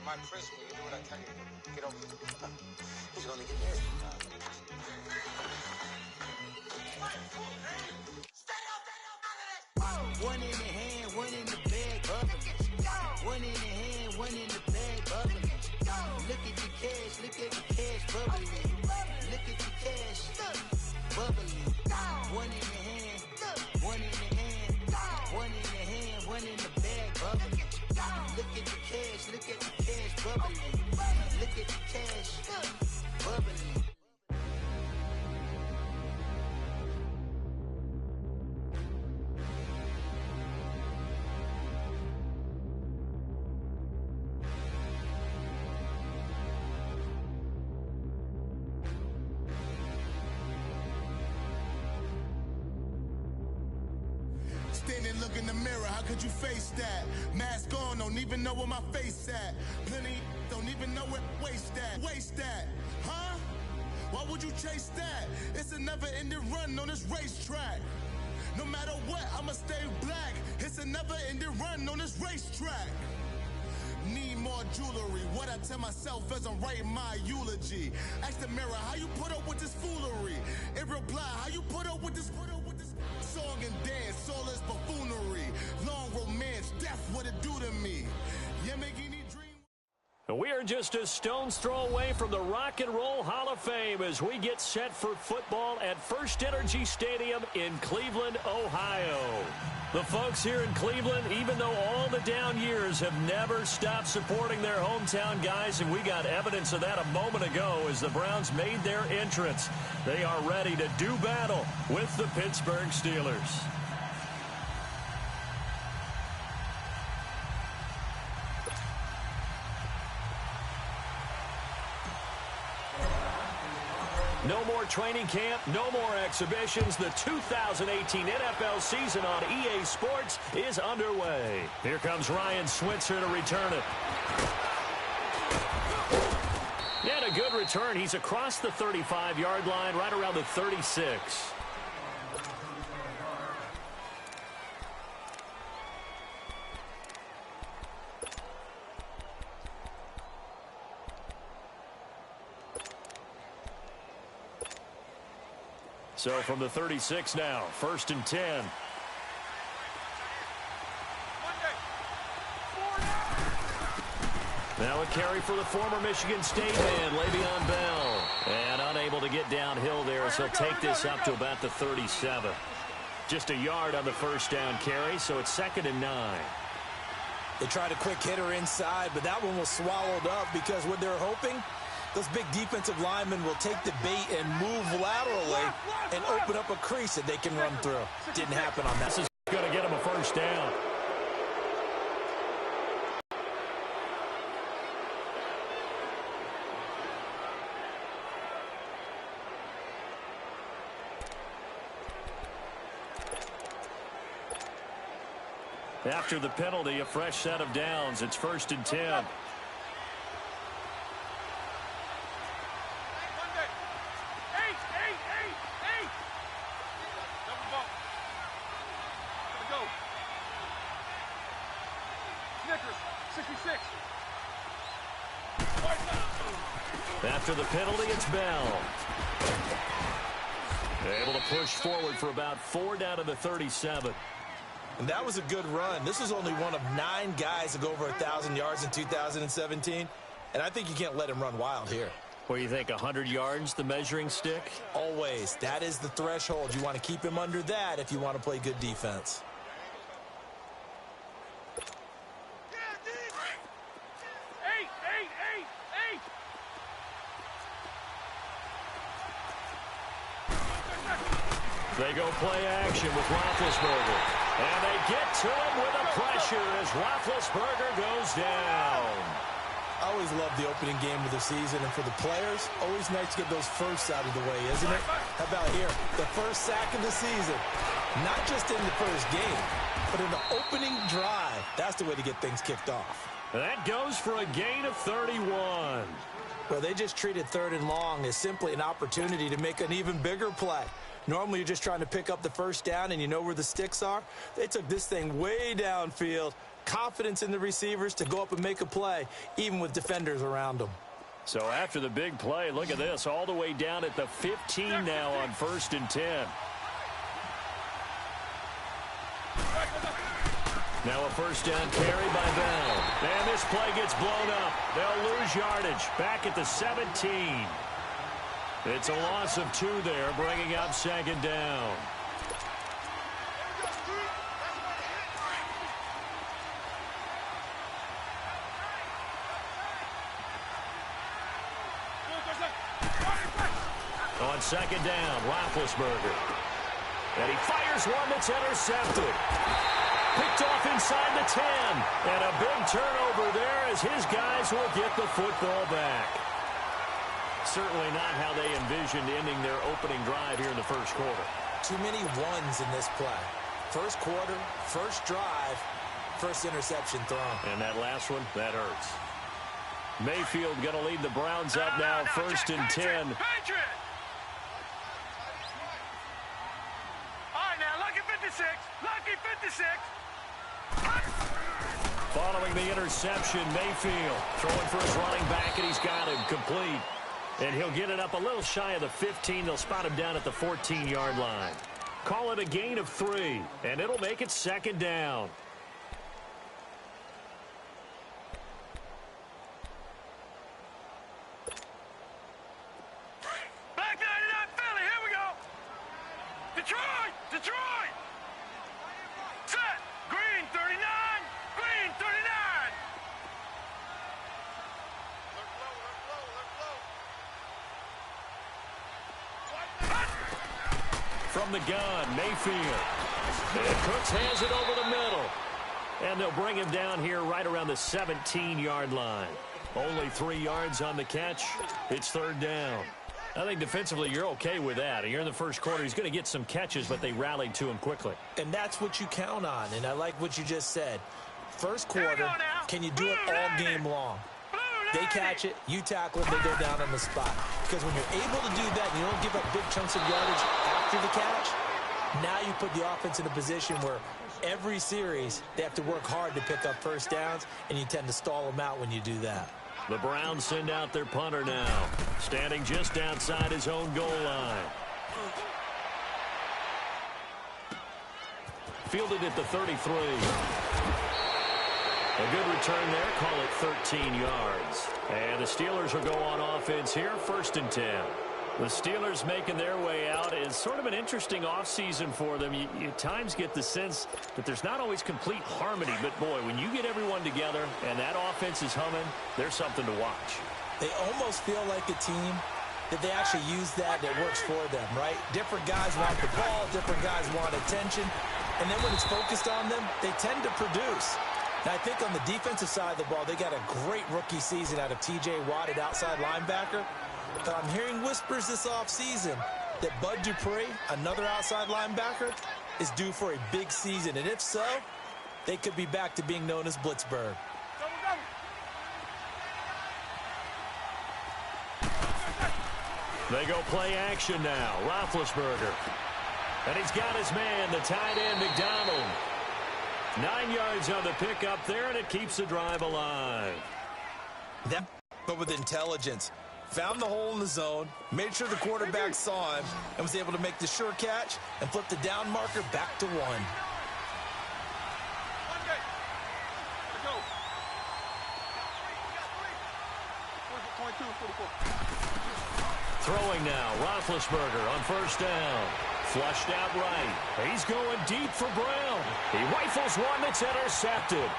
my prison when you do what I tell you. Get over it. He's going to get married. One in the hand, one in the bag, bubbling. One in the hand, one in the bag, bubbling. Look at the cash, bubbling. Look at the cash, bubbling. One in the hand, one in the hand, one in the hand, one in the bag, bubbling. Look at the cash, bubbling. Look at the cash, bubbling. Standing, look in the mirror, how could you face that? Mask on, don't even know where my face at. Plenty, don't even know where waste that, huh? Why would you chase that? It's a never-ending run on this racetrack. No matter what, I'ma stay black. It's a never-ending run on this racetrack. Need more jewelry, what I tell myself as I'm writing my eulogy. Ask the mirror, how you put up with this foolery? In reply, how you put up with this song and dance, all this buffoonery. Long romance, death, what it do to me. Yamagini dream. We are just a stone's throw away from the Rock and Roll Hall of Fame as we get set for football at First Energy Stadium in Cleveland, Ohio. The folks here in Cleveland, even though all the down years, have never stopped supporting their hometown guys, and we got evidence of that a moment ago as the Browns made their entrance. They are ready to do battle with the Pittsburgh Steelers. No more training camp, no more exhibitions. The 2018 NFL season on EA Sports is underway. Here comes Ryan Switzer to return it. And a good return. He's across the 35-yard line, right around the 36. So from the 36 now, 1st and 10. Now a carry for the former Michigan State man, Le'Veon Bell. And unable to get downhill there as he'll take this up to about the 37. Just a yard on the first down carry, so it's 2nd and 9. They tried a quick hitter inside, but that one was swallowed up because what they're hoping, those big defensive linemen will take the bait and move laterally and open up a crease that they can run through. Didn't happen on that. This is going to get him a first down. After the penalty, a fresh set of downs. It's 1st and 10. After the penalty, it's Bell. They're able to push forward for about 4 down to the 37. And that was a good run. This is only one of 9 guys to go over 1,000 yards in 2017. And I think you can't let him run wild here. What do you think, 100 yards, the measuring stick? Always. That is the threshold. You want to keep him under that if you want to play good defense. They go play action with Roethlisberger. And they get to him with the pressure as Roethlisberger goes down. I always love the opening game of the season, and for the players, always nice to get those firsts out of the way, isn't it? How about here? The first sack of the season. Not just in the first game, but in the opening drive. That's the way to get things kicked off. That goes for a gain of 31. Well, they just treated 3rd and long as simply an opportunity to make an even bigger play. Normally, you're just trying to pick up the first down and you know where the sticks are. They took this thing way downfield, confidence in the receivers to go up and make a play, even with defenders around them. So after the big play, look at this, all the way down at the 15 now on 1st and 10. Now a first down carry by Bell. And this play gets blown up. They'll lose yardage back at the 17. It's a loss of 2 there, bringing up 2nd down. On 2nd down, Roethlisberger. And he fires one that's intercepted. Picked off inside the 10. And a big turnover there as his guys will get the football back. Certainly not how they envisioned ending their opening drive here in the first quarter. Too many ones in this play. First quarter, first drive, first interception thrown. And that last one, that hurts. Mayfield going to lead the Browns up now, 1st and 10. Lucky 56. Following the interception, Mayfield throwing for his running back, and he's got him complete. And he'll get it up a little shy of the 15. They'll spot him down at the 14-yard line. Call it a gain of 3, and it'll make it 2nd down. Back 99 Philly, here we go. Detroit. Set. Green 39. Green 39. From the gun, Mayfield. And Cooks hands it over the middle. And they'll bring him down here right around the 17-yard line. Only 3 yards on the catch. It's 3rd down. I think defensively you're okay with that. You're in the first quarter. He's going to get some catches, but they rallied to him quickly. And that's what you count on, and I like what you just said. First quarter, can you do it all game long? They catch it, you tackle it, they go down on the spot. Because when you're able to do that and you don't give up big chunks of yardage after the catch, now you put the offense in a position where every series they have to work hard to pick up first downs, and you tend to stall them out when you do that. The Browns send out their punter now, standing just outside his own goal line. Fielded at the 33. A good return there, call it 13 yards. And the Steelers will go on offense here, 1st and 10. The Steelers making their way out is sort of an interesting offseason for them. You at times get the sense that there's not always complete harmony, but boy, when you get everyone together and that offense is humming, there's something to watch. They almost feel like a team that they actually use that works for them, right? Different guys want the ball, different guys want attention, and then when it's focused on them, they tend to produce. And I think on the defensive side of the ball, they got a great rookie season out of T.J. Watt at outside linebacker. But I'm hearing whispers this offseason that Bud Dupree, another outside linebacker, is due for a big season. And if so, they could be back to being known as Blitzburg. They go play action now. Roethlisberger. And he's got his man, the tight end, McDonald. 9 yards on the pickup there, and it keeps the drive alive. But with intelligence. Found the hole in the zone, made sure the quarterback saw him, and was able to make the sure catch and flip the down marker back to 1. Throwing now, Roethlisberger on 1st down. Flushed out right. He's going deep for Brown. He rifles one that's intercepted.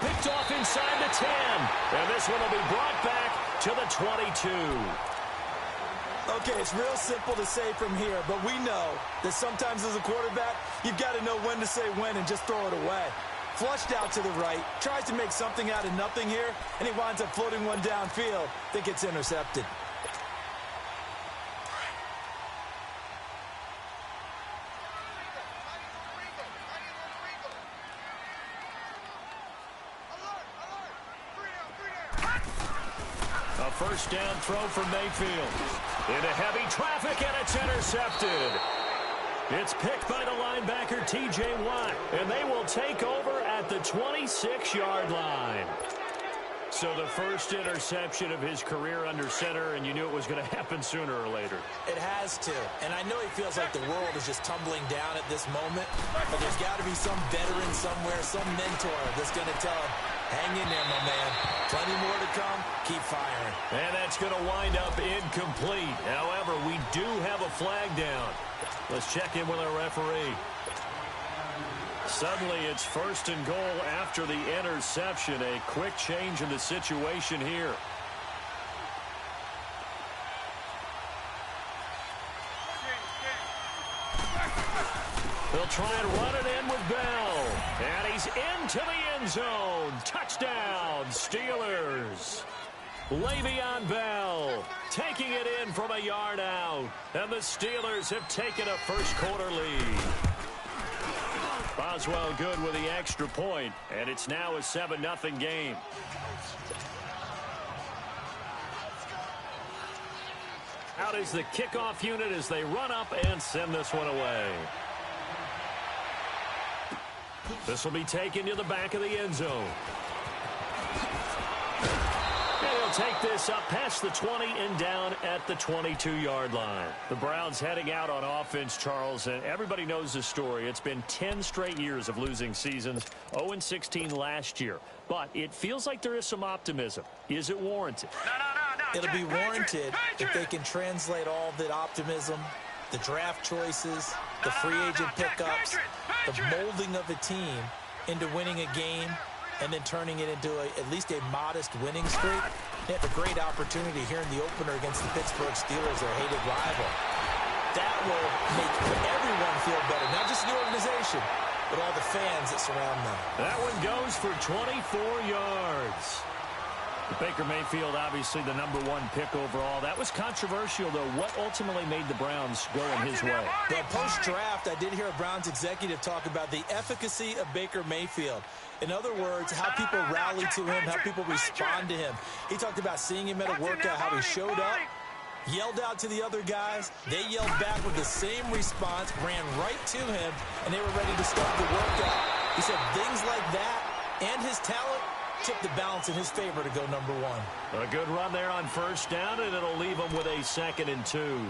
Picked off inside the 10. And this one will be brought back to the 22. Okay, it's real simple to say from here, but we know that sometimes as a quarterback, you've got to know when to say when and just throw it away. Flushed out to the right, tries to make something out of nothing here, and he winds up floating one downfield. Think it's intercepted. A first down throw from Mayfield. Into heavy traffic, and it's intercepted. It's picked by the linebacker, T.J. Watt, and they will take over at at the 26-yard line. So the first interception of his career under center, and you knew it was going to happen sooner or later. It has to. And I know he feels like the world is just tumbling down at this moment, but there's got to be some veteran somewhere, some mentor that's going to tell him, hang in there, my man. Plenty more to come. Keep firing. And that's going to wind up incomplete. However, we do have a flag down. Let's check in with our referee. Suddenly, it's first and goal after the interception. A quick change in the situation here. They'll try and run it in with Bell. And he's into the end zone. Touchdown, Steelers. Le'Veon Bell taking it in from a yard out. And the Steelers have taken a first-quarter lead. Boswell good with the extra point, and it's now a 7-0 game. Out is the kickoff unit as they run up and send this one away. This will be taken to the back of the end zone. Take this up past the 20 and down at the 22-yard line. The Browns heading out on offense, Charles, and everybody knows the story. It's been 10 straight years of losing seasons, 0-16 last year. But it feels like there is some optimism. Is it warranted? No. It'll be warranted if they can translate all the optimism, the draft choices, the free agent pickups, the molding of a team into winning a game and then turning it into at least a modest winning streak. They have a great opportunity here in the opener against the Pittsburgh Steelers, their hated rival. That will make everyone feel better, not just the organization, but all the fans that surround them. That one goes for 24 yards. Baker Mayfield, obviously the #1 pick overall. That was controversial, though. What ultimately made the Browns go in his way? But post-draft, I did hear a Browns executive talk about the efficacy of Baker Mayfield. In other words, how people rally to him, how people respond to him. He talked about seeing him at a workout, how he showed up, yelled out to the other guys. They yelled back with the same response, ran right to him, and they were ready to start the workout. He said things like that and his talent tipped the balance in his favor to go #1. A good run there on first down, and it'll leave him with a 2nd and 2.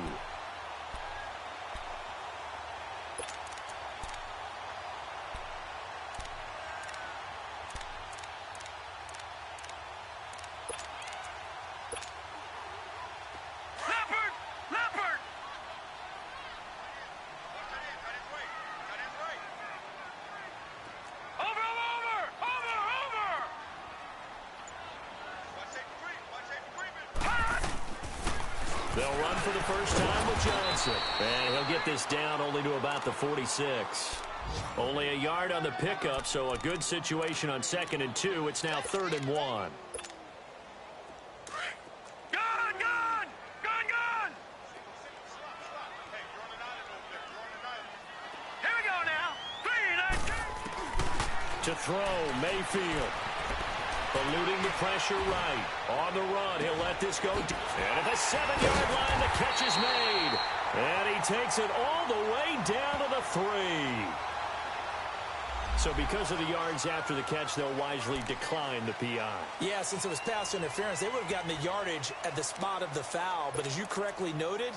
They'll run for the first time with Johnson. And he'll get this down only to about the 46. Only a yard on the pickup, so a good situation on 2nd and 2. It's now 3rd and 1. To throw, Mayfield. Eluding the pressure right. On the run, he'll let this go. And at the 7-yard line, the catch is made. And he takes it all the way down to the 3. So because of the yards after the catch, they'll wisely decline the PI. Yeah, since it was pass interference, they would have gotten the yardage at the spot of the foul. But as you correctly noted,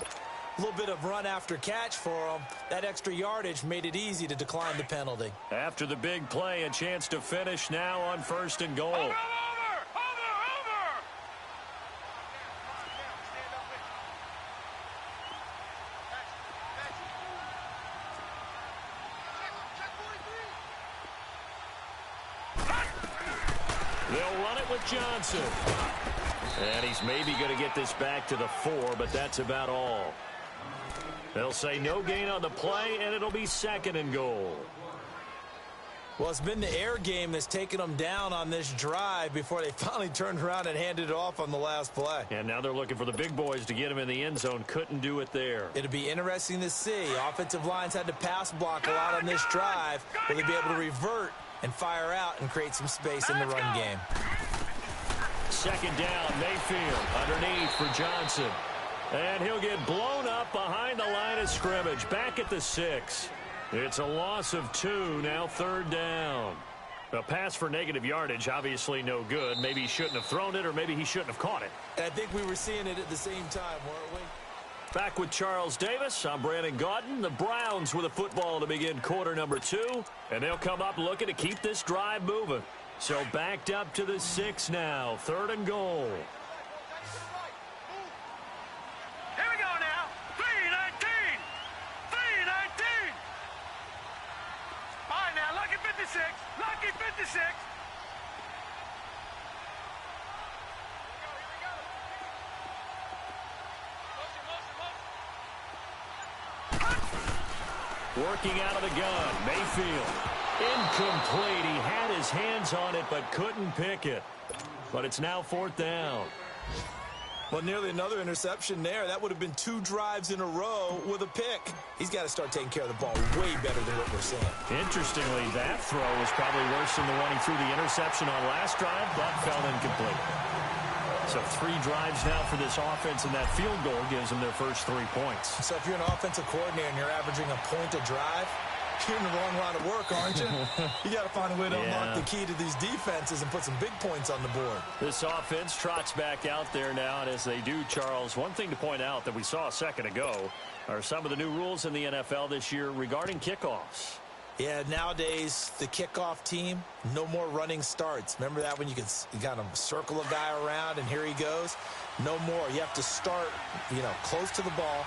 a little bit of run after catch for them. That extra yardage made it easy to decline the penalty. After the big play, a chance to finish now on 1st and goal. They'll run it with Johnson. And he's maybe going to get this back to the 4, but that's about all. They'll say no gain on the play, and it'll be 2nd and goal. Well, it's been the air game that's taken them down on this drive before they finally turned around and handed it off on the last play. And now they're looking for the big boys to get him in the end zone. Couldn't do it there. It'll be interesting to see. Offensive lines had to pass block a lot on this drive. Will they be able to revert and fire out and create some space in the run game? 2nd down, Mayfield underneath for Johnson. And he'll get blown up behind the line of scrimmage, back at the 6. It's a loss of 2, now 3rd down. A pass for negative yardage, obviously no good. Maybe he shouldn't have thrown it, or maybe he shouldn't have caught it. And I think we were seeing it at the same time, weren't we? Back with Charles Davis, I'm Brandon Gaudin. The Browns with a football to begin quarter number 2, and they'll come up looking to keep this drive moving. So backed up to the 6 now, 3rd and goal. Here we go now. 3-19. 3-19. All right, now, lucky 56. Lucky 56. Working out of the gun, Mayfield. Incomplete. He had his hands on it but couldn't pick it. But it's now 4th down. Well, nearly another interception there. That would have been 2 drives in a row with a pick. He's got to start taking care of the ball way better than what we're seeing. Interestingly, that throw was probably worse than the one he threw the interception on last drive. That fell incomplete. So 3 drives now for this offense, and that field goal gives them their first 3 points. So if you're an offensive coordinator and you're averaging a point a drive, you're in the wrong line of work, aren't you? You got to find a way to unlock the key to these defenses and put some big points on the board. This offense trots back out there now, and as they do, Charles, one thing to point out that we saw a second ago are some of the new rules in the NFL this year regarding kickoffs. Yeah, nowadays, the kickoff team, no more running starts. Remember that when you kind of circle a guy around and here he goes? No more. You have to start, close to the ball.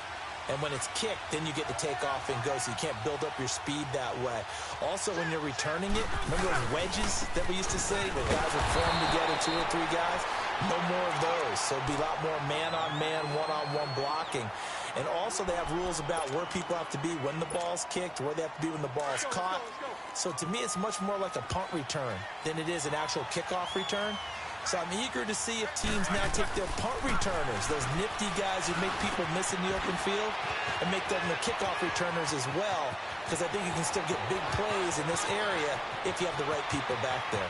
And when it's kicked, then you get to take off and go, so you can't build up your speed that way. Also, when you're returning it, remember those wedges that we used to say where guys would form together, 2 or 3 guys? No more of those. So it'll be a lot more man-on-man, one-on-one blocking. And also they have rules about where people have to be when the ball's kicked, where they have to be when the ball's caught. So to me, it's much more like a punt return than it is an actual kickoff return. So I'm eager to see if teams now take their punt returners, those nifty guys who make people miss in the open field, and make them the kickoff returners as well, because I think you can still get big plays in this area if you have the right people back there.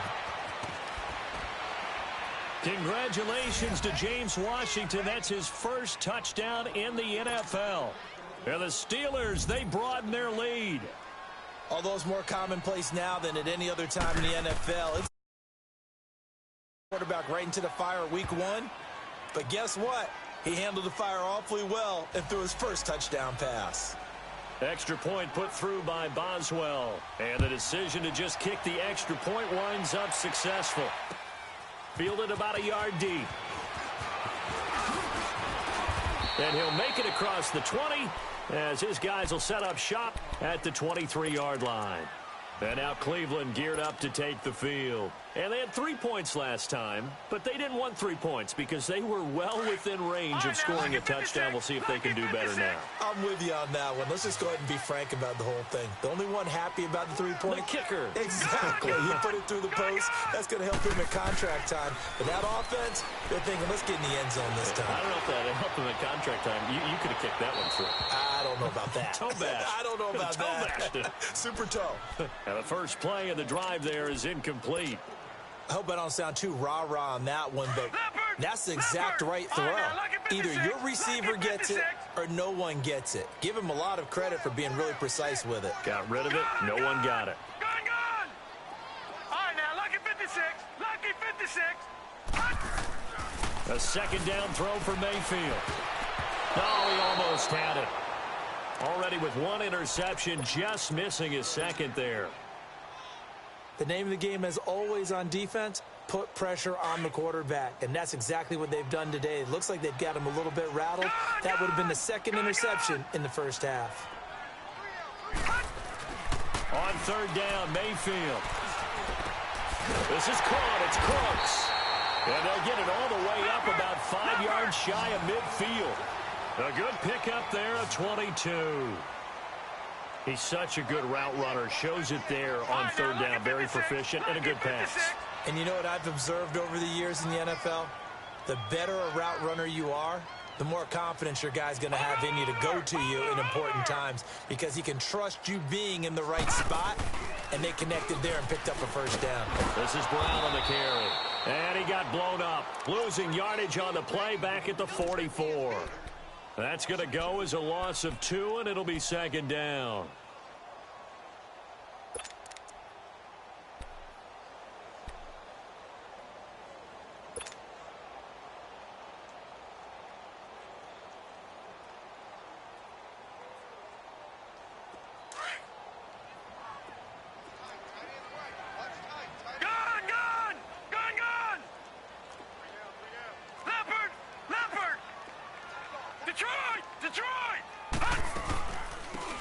Congratulations to James Washington. That's his first touchdown in the NFL. And the Steelers, they broaden their lead. Although it's more commonplace now than at any other time in the NFL. It's quarterback right into the fire week 1. But guess what? He handled the fire awfully well and threw his first touchdown pass. Extra point put through by Boswell. And the decision to just kick the extra point winds up successful. Fielded about a yard deep. And he'll make it across the 20 as his guys will set up shop at the 23-yard line. And now Cleveland geared up to take the field. And they had 3 points last time, but they didn't want 3 points because they were well within range of scoring a touchdown. We'll see if they can do better now. I'm with you on that one. Let's just go ahead and be frank about the whole thing. The only one happy about the 3-point? The kicker. Exactly. He put it through the post. That's going to help him at contract time. But that offense, they're thinking, let's get in the end zone this time. I don't know if that helped him at contract time. You could have kicked that one through. I don't know about that. Toe bash. I don't know about that. Super toe. And the first play of the drive there is incomplete. I hope I don't sound too rah-rah on that one, but that's the exact right throw. Either your receiver gets it or no one gets it. Give him a lot of credit for being really precise with it. Got rid of it. No one got it. Gone. All right, now, lucky 56. Lucky 56. A second down throw for Mayfield. Oh, he almost had it. Already with 1 interception, just missing his second there. The name of the game, as always on defense, put pressure on the quarterback. And that's exactly what they've done today. It looks like they've got him a little bit rattled. That would have been the second interception in the first half. On 3rd down, Mayfield. This is caught. It's close. And they'll get it all the way up about 5 yards shy of midfield. A good pickup there of 22. He's such a good route runner. Shows it there on 3rd down. Very proficient and a good pass. And you know what I've observed over the years in the NFL? The better a route runner you are, the more confidence your guy's going to have in you to go to you in important times because he can trust you being in the right spot, and they connected there and picked up a first down. This is Brown on the carry. And he got blown up. Losing yardage on the play back at the 44. That's going to go as a loss of 2, and it'll be 2nd down.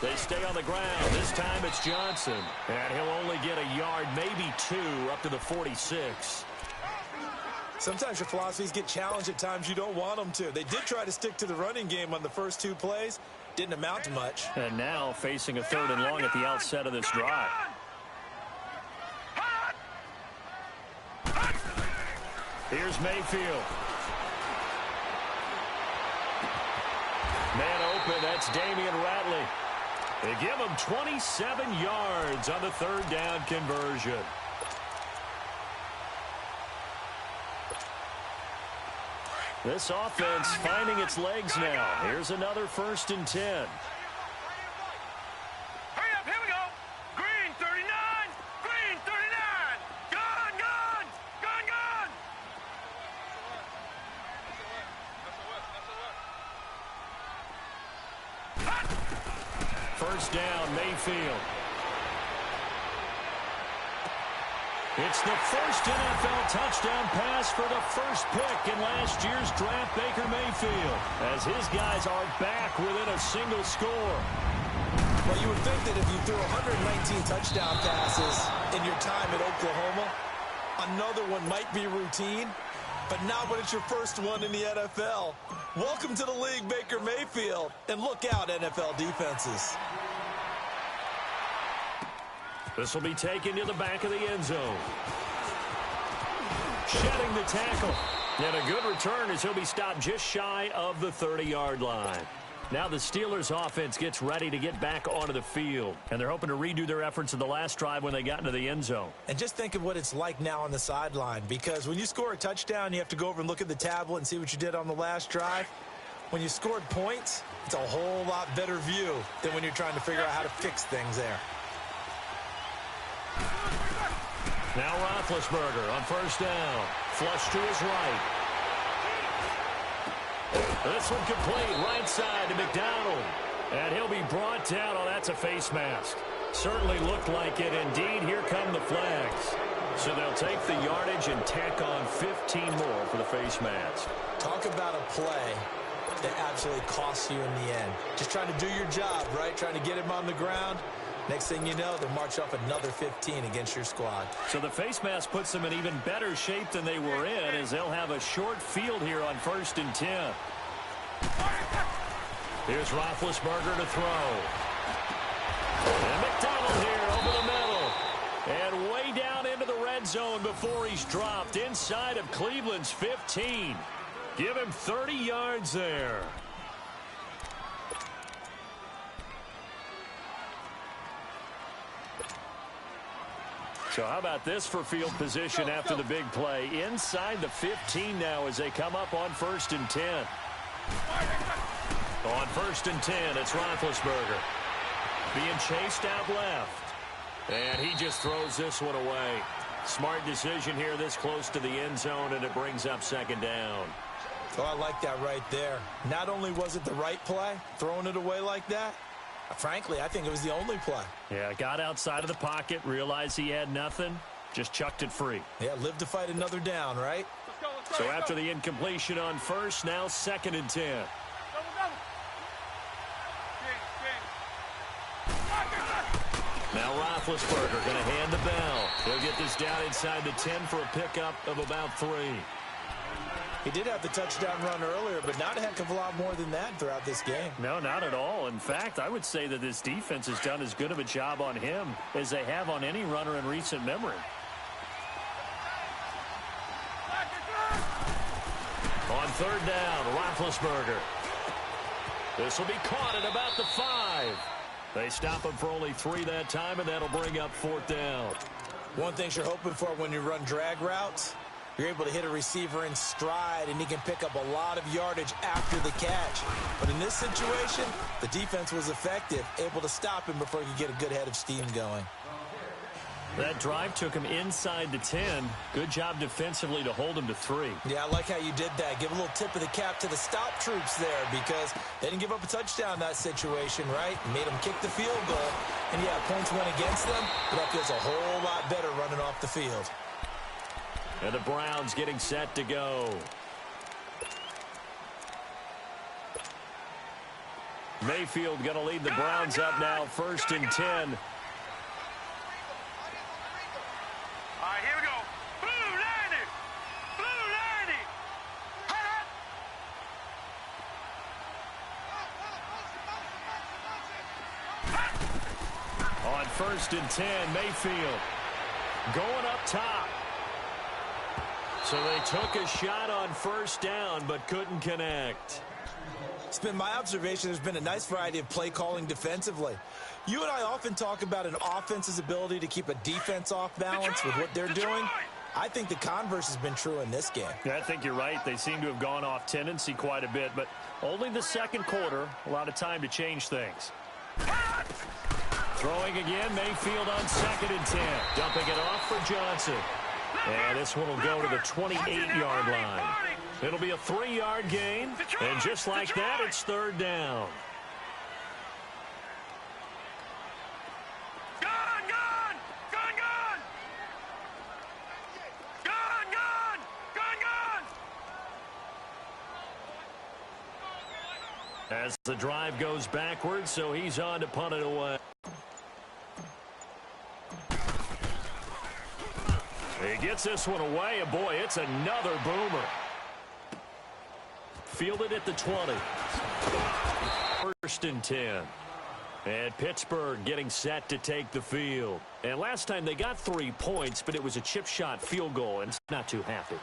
They stay on the ground. This time it's Johnson. And he'll only get a yard, maybe 2, up to the 46. Sometimes your philosophies get challenged at times you don't want them to. They did try to stick to the running game on the first 2 plays. Didn't amount to much. And now facing a 3rd and long at the outset of this drive. Here's Mayfield. Man open, that's Damian Ratley. They give him 27 yards on the 3rd down conversion. This offense finding its legs now. Here's another 1st and 10. Hurry up, here we go. Green 39, green 39. Gun, gun, gun, gun. 1st down, Mayfield. It's the first NFL touchdown pass for the first pick in last year's draft, Baker Mayfield, as his guys are back within a single score. Well, you would think that if you threw 119 touchdown passes in your time at Oklahoma, another one might be routine, but not when it's your first one in the NFL. Welcome to the league, Baker Mayfield, and look out, NFL defenses. This will be taken to the back of the end zone. Shedding the tackle. And a good return as he'll be stopped just shy of the 30-yard line. Now the Steelers offense gets ready to get back onto the field. And they're hoping to redo their efforts in the last drive when they got into the end zone. And just think of what it's like now on the sideline, because when you score a touchdown, you have to go over and look at the tablet and see what you did on the last drive. When you scored points, it's a whole lot better view than when you're trying to figure out how to fix things there. Now Roethlisberger on 1st down. Flush to his right. This one complete, right side to McDonald. And he'll be brought down. Oh, that's a face mask. Certainly looked like it. Indeed, here come the flags. So they'll take the yardage and tack on 15 more for the face mask. Talk about a play that absolutely costs you in the end. Just trying to do your job, right? Trying to get him on the ground. Next thing you know, they'll march off another 15 against your squad. So the face mask puts them in even better shape than they were in, as they'll have a short field here on 1st and 10. Here's Roethlisberger to throw. And McDonald here over the middle. And way down into the red zone before he's dropped inside of Cleveland's 15. Give him 30 yards there. So how about this for field position after the big play? Inside the 15 now as they come up on 1st and 10. On 1st and 10, it's Roethlisberger. Being chased out left. And he just throws this one away. Smart decision here this close to the end zone, and it brings up 2nd down. Oh, I like that right there. Not only was it the right play, throwing it away like that, frankly, I think it was the only play. Yeah, got outside of the pocket, realized he had nothing, just chucked it free. Yeah, live to fight another down, right? So after the incompletion on 1st, now 2nd and 10. Now Roethlisberger going to hand the bell. He'll get this down inside the 10 for a pickup of about 3. He did have the touchdown run earlier, but not a heck of a lot more than that throughout this game. No, not at all. In fact, I would say that this defense has done as good of a job on him as they have on any runner in recent memory. On 3rd down, Roethlisberger. This will be caught at about the 5. They stop him for only 3 that time, and that'll bring up 4th down. One thing you're hoping for when you run drag routes, you're able to hit a receiver in stride, and he can pick up a lot of yardage after the catch. But in this situation, the defense was effective, able to stop him before he could get a good head of steam going. That drive took him inside the 10. Good job defensively to hold him to 3. Yeah, I like how you did that. Give a little tip of the cap to the stop troops there, because they didn't give up a touchdown in that situation, right? Made them kick the field goal. And, yeah, points went against them, but that feels a whole lot better running off the field. And the Browns getting set to go. Mayfield going to lead the Browns up now, 1st and 10. All right, here we go. Blue 90. Blue 90. On 1st and 10, Mayfield going up top. So they took a shot on 1st down, but couldn't connect. It's been my observation there's been a nice variety of play calling defensively. You and I often talk about an offense's ability to keep a defense off balance with what they're doing. I think the converse has been true in this game. Yeah, I think you're right. They seem to have gone off tendency quite a bit, but only the 2nd quarter, a lot of time to change things. Throwing again, Mayfield on 2nd and 10. Dumping it off for Johnson. And this one will go to the 28-yard line. It'll be a 3-yard gain, and just like that, it's 3rd down. Gun, gun! Gun, gun! Gun, gun! Gun, gun! As the drive goes backwards, so he's on to punt it away. He gets this one away, and boy, it's another boomer. Fielded at the 20. 1st and 10. And Pittsburgh getting set to take the field. And last time they got 3 points, but it was a chip shot field goal, and not too happy.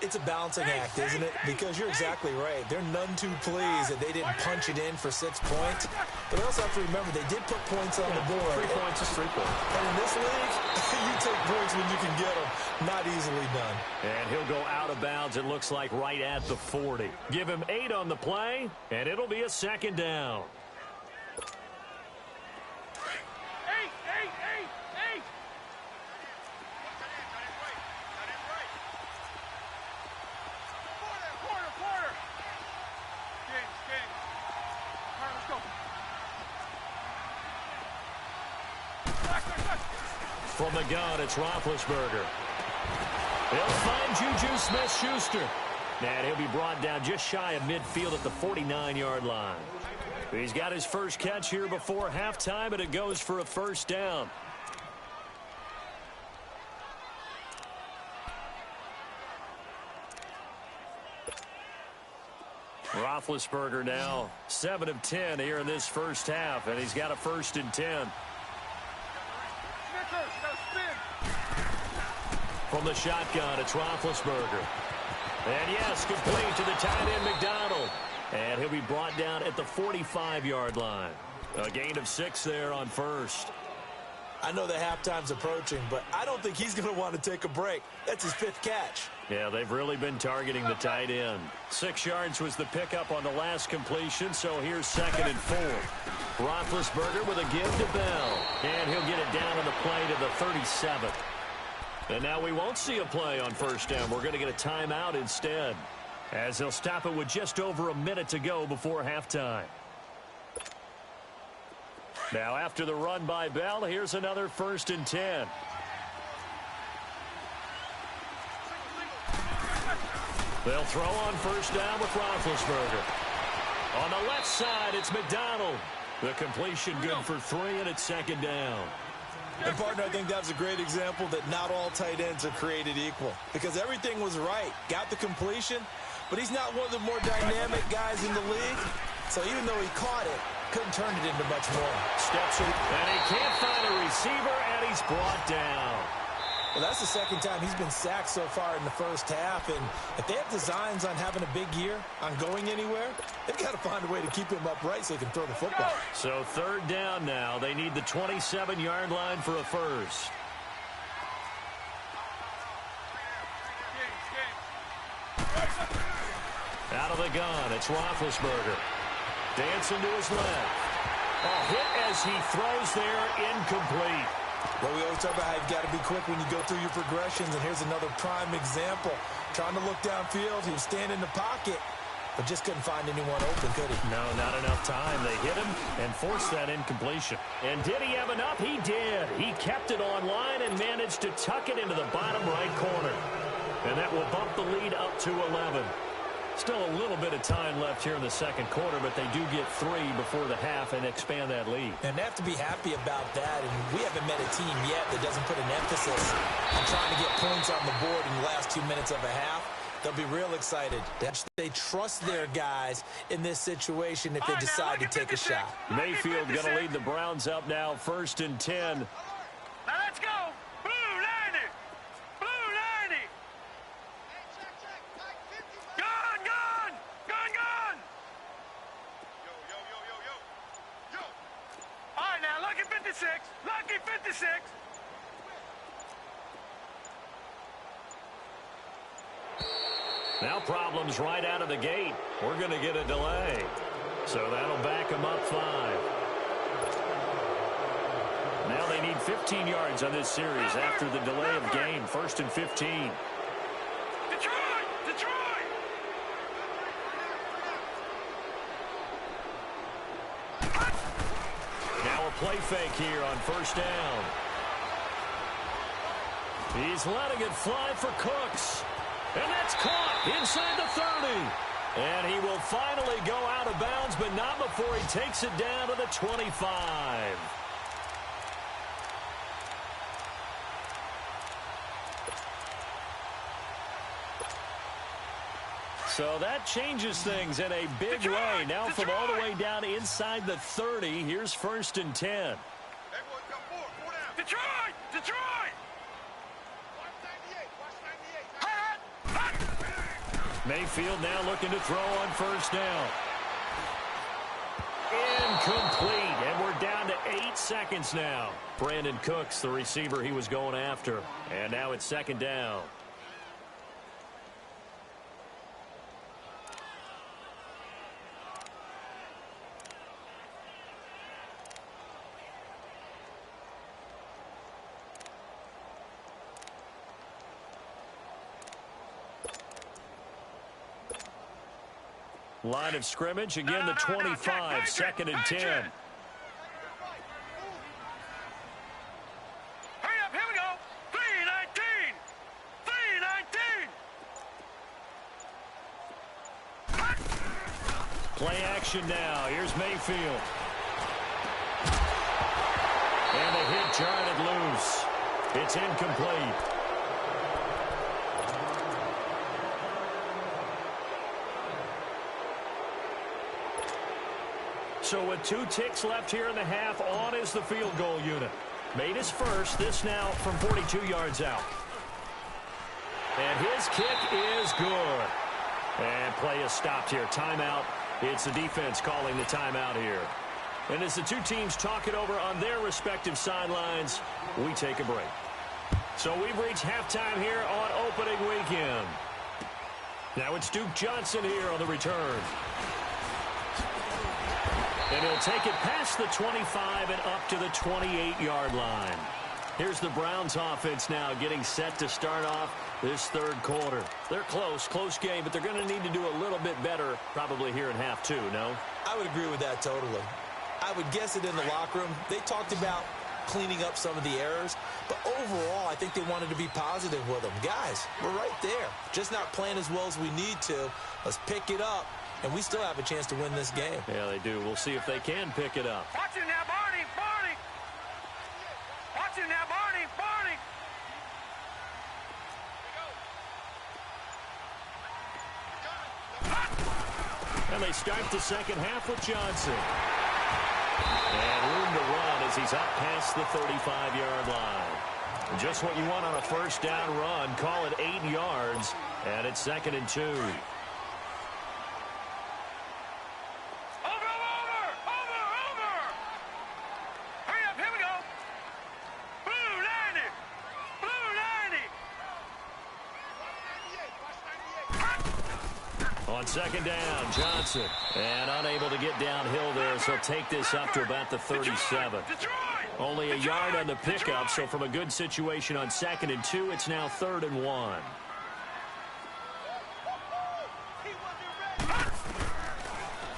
It's a balancing act, isn't it? Because you're exactly right. They're none too pleased that they didn't punch it in for 6 points. But they also have to remember they did put points on the board. 3 points is 3 points. And in this league, you take points when you can get them. Not easily done. And he'll go out of bounds, it looks like, right at the 40. Give him 8 on the play, and it'll be a 2nd down. From the gun, it's Roethlisberger. He'll find Juju Smith-Schuster. And he'll be brought down just shy of midfield at the 49-yard line. He's got his first catch here before halftime, and it goes for a 1st down. Roethlisberger now 7 of 10 here in this first half, and he's got a 1st and 10. From the shotgun, it's Roethlisberger. And yes, complete to the tight end, McDonald. And he'll be brought down at the 45-yard line. A gain of 6 there on 1st. I know the halftime's approaching, but I don't think he's going to want to take a break. That's his 5th catch. Yeah, they've really been targeting the tight end. 6 yards was the pickup on the last completion, so here's 2nd and 4. Roethlisberger with a give to Bell. And he'll get it down on the play to the 37. And now we won't see a play on 1st down. We're going to get a timeout instead, as they'll stop it with just over a minute to go before halftime. Now after the run by Bell, here's another 1st and 10. They'll throw on 1st down with Roethlisberger. On the left side, it's McDonald. The completion good for 3, and it's 2nd down. And, partner, I think that was a great example that not all tight ends are created equal. Because everything was right. Got the completion, but he's not one of the more dynamic guys in the league. So even though he caught it, couldn't turn it into much more. Steps in, and he can't find a receiver, and he's brought down. Well, that's the 2nd time he's been sacked so far in the first half. And if they have designs on having a big year, on going anywhere, they've got to find a way to keep him upright so he can throw the football. So 3rd down now. They need the 27-yard line for a 1st. Out of the gun, it's Roethlisberger. Dancing to his left. A hit as he throws there, incomplete. Well, we always talk about how you've got to be quick when you go through your progressions, and here's another prime example. Trying to look downfield, he was standing in the pocket, but just couldn't find anyone open, could he? No, not enough time. They hit him and forced that incompletion. And did he have enough? He did. He kept it on line and managed to tuck it into the bottom right corner. And that will bump the lead up to 11. Still a little bit of time left here in the second quarter, but they do get 3 before the half and expand that lead. And they have to be happy about that. And we haven't met a team yet that doesn't put an emphasis on trying to get points on the board in the last 2 minutes of a half. They'll be real excited. They trust their guys in this situation if they decide to take a shot. Mayfield going to lead the Browns up now, 1st and 10. Now let's go. Blue 90. Blue 90. Gun, gun. Gun, gun. Yo. All right, now, lucky 56. Lucky 56. Now problems right out of the gate. We're going to get a delay. So that'll back them up 5. Now they need 15 yards on this series after the delay of game. 1st and 15. Detroit! Now a play fake here on 1st down. He's letting it fly for Cooks. And that's caught inside the 30. And he will finally go out of bounds, but not before he takes it down to the 25. So that changes things in a big way. Now from all the way down inside the 30, here's 1st and 10. Detroit! Mayfield now looking to throw on 1st down. Incomplete, and we're down to 8 seconds now. Brandon Cooks, the receiver he was going after. And now it's 2nd down. Line of scrimmage, again the 25, 2nd and 10. Hurry up, here we go. 319. 319. Play action now. Here's Mayfield. And the hit jarred loose. It's incomplete. So with 2 ticks left here in the half, on is the field goal unit. Made his first, this now from 42 yards out. And his kick is good. And play is stopped here. Timeout. It's the defense calling the timeout here. And as the two teams talk it over on their respective sidelines, we take a break. So we've reached halftime here on opening weekend. Now it's Duke Johnson here on the return. And he'll take it past the 25 and up to the 28-yard line. Here's the Browns offense now getting set to start off this 3rd quarter. They're close game, but they're going to need to do a little bit better probably here in half 2, no? I would agree with that totally. I would guess it in the locker room. They talked about cleaning up some of the errors, but overall I think they wanted to be positive with them. Guys, we're right there. Just not playing as well as we need to. Let's pick it up. And we still have a chance to win this game. Yeah, they do. We'll see if they can pick it up. Watch it now, Barney. Watch it now, Barney. And they start the second half with Johnson. And room to run as he's up past the 35-yard line. Just what you want on a 1st down run. Call it 8 yards. And it's 2nd and 2. On 2nd down, Johnson. And unable to get downhill there, so take this up to about the 37. Only a yard on the pickup, so from a good situation on 2nd and 2, it's now 3rd and 1.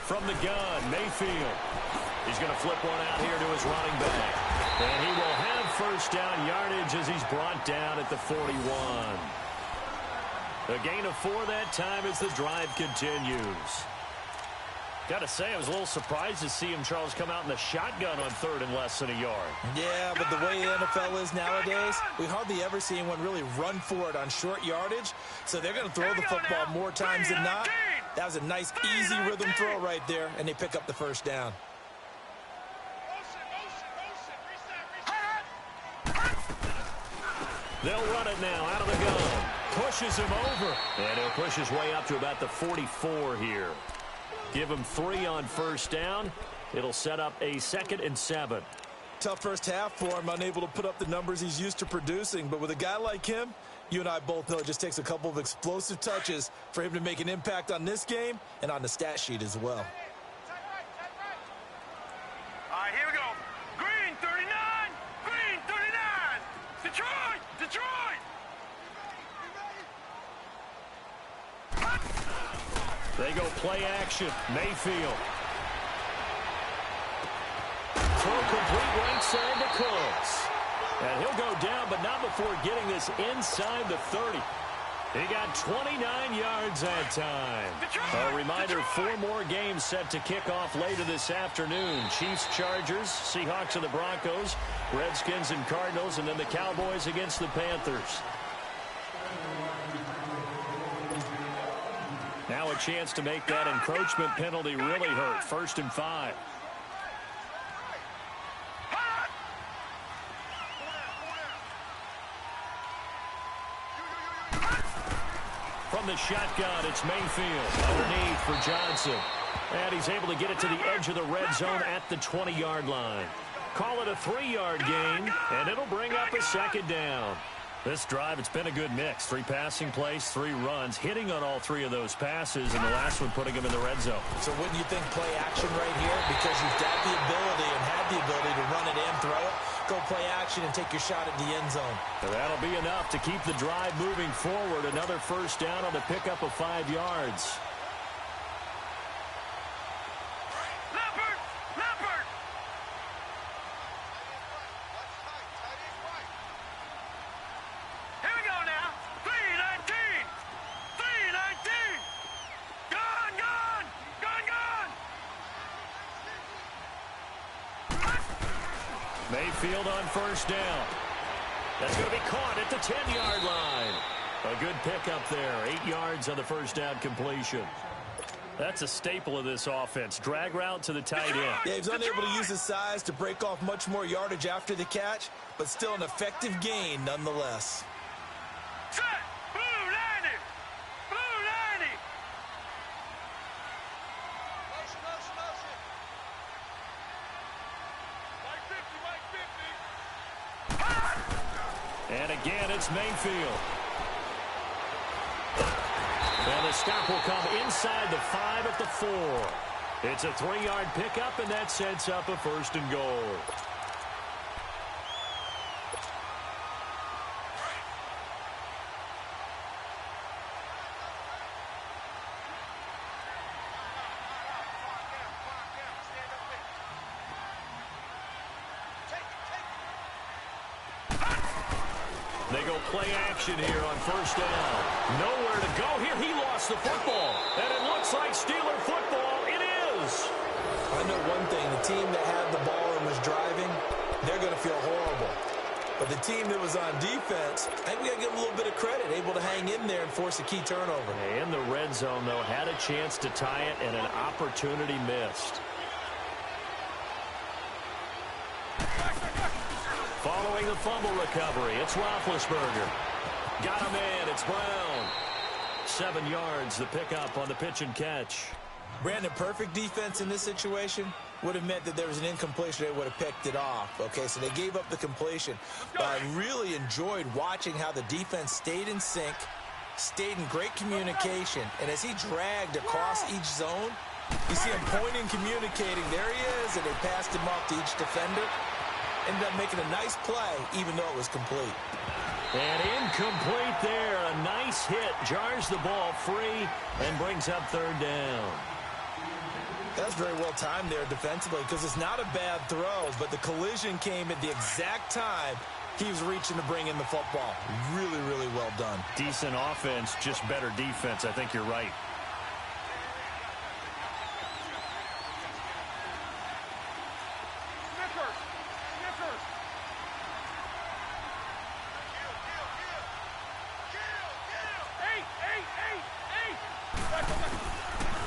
From the gun, Mayfield. He's going to flip one out here to his running back. And he will have 1st down yardage as he's brought down at the 41. A gain of 4 that time as the drive continues. Got to say, I was a little surprised to see him, Charles, come out in the shotgun on 3rd and less than a yard. Yeah, but the way the NFL is nowadays, we hardly ever see anyone really run for it on short yardage. So they're going to throw the football more times than not. That was a nice, easy rhythm throw right there, and they pick up the first down. They'll run it now out of the gun. Pushes him over. And he'll push his way up to about the 44 here. Give him 3 on first down. It'll set up a 2nd and 7. Tough first half for him, unable to put up the numbers he's used to producing. But with a guy like him, you and I both know it just takes a couple of explosive touches for him to make an impact on this game and on the stat sheet as well. All right, here we go. Green 39, green 39. Detroit, Detroit. They go play action. Mayfield. Throw complete right side to Cooks. And he'll go down, but not before getting this inside the 30. He got 29 yards that time. A reminder, 4 more games set to kick off later this afternoon. Chiefs, Chargers, Seahawks and the Broncos, Redskins and Cardinals, and then the Cowboys against the Panthers. Now a chance to make that encroachment penalty really hurt. 1st and 5. From the shotgun, it's Mayfield underneath for Johnson. And he's able to get it to the edge of the red zone at the 20-yard line. Call it a 3-yard gain, and it'll bring up a 2nd down. This drive, it's been a good mix. 3 passing plays, 3 runs, hitting on all 3 of those passes, and the last one putting him in the red zone. So wouldn't you think play action right here? Because you've got the ability and have the ability to run it and throw it. Go play action and take your shot at the end zone. And that'll be enough to keep the drive moving forward. Another first down on the pickup of 5 yards. Mayfield on first down. That's going to be caught at the 10-yard line. A good pickup there. 8 yards on the first down completion. That's a staple of this offense. Drag route to the tight end. Yeah, he's unable to use his size to break off much more yardage after the catch, but still an effective gain nonetheless. Set! Blue 90! Blue 90! Motion, motion, motion. Mike 50, Mike 50. And again, it's Mayfield. And the stop will come inside the 5 at the 4. It's a 3-yard pickup, and that sets up a 1st and goal. They go play action here on first down. Nowhere to go here. He lost the football. And it looks like Steeler football. It is. I know one thing. The team that had the ball and was driving, they're going to feel horrible. But the team that was on defense, I think we got to give them a little bit of credit. Able to hang in there and force a key turnover. In the red zone, though, had a chance to tie it and an opportunity missed. Following the fumble recovery, it's Roethlisberger. Got him in, it's Brown. 7 yards, the pickup on the pitch and catch. Brandon, perfect defense in this situation would have meant that there was an incompletion. They would have picked it off. Okay, so they gave up the completion. But I really enjoyed watching how the defense stayed in sync, stayed in great communication. And as he dragged across each zone, you see him pointing, communicating. There he is, and they passed him off to each defender. Ended up making a nice play, even though it was complete. And incomplete there. A nice hit. Jars the ball free and brings up 3rd down. That's very well timed there defensively because it's not a bad throw, but the collision came at the exact time He was reaching to bring in the football. Really, really well done. Decent offense, just better defense. I think you're right.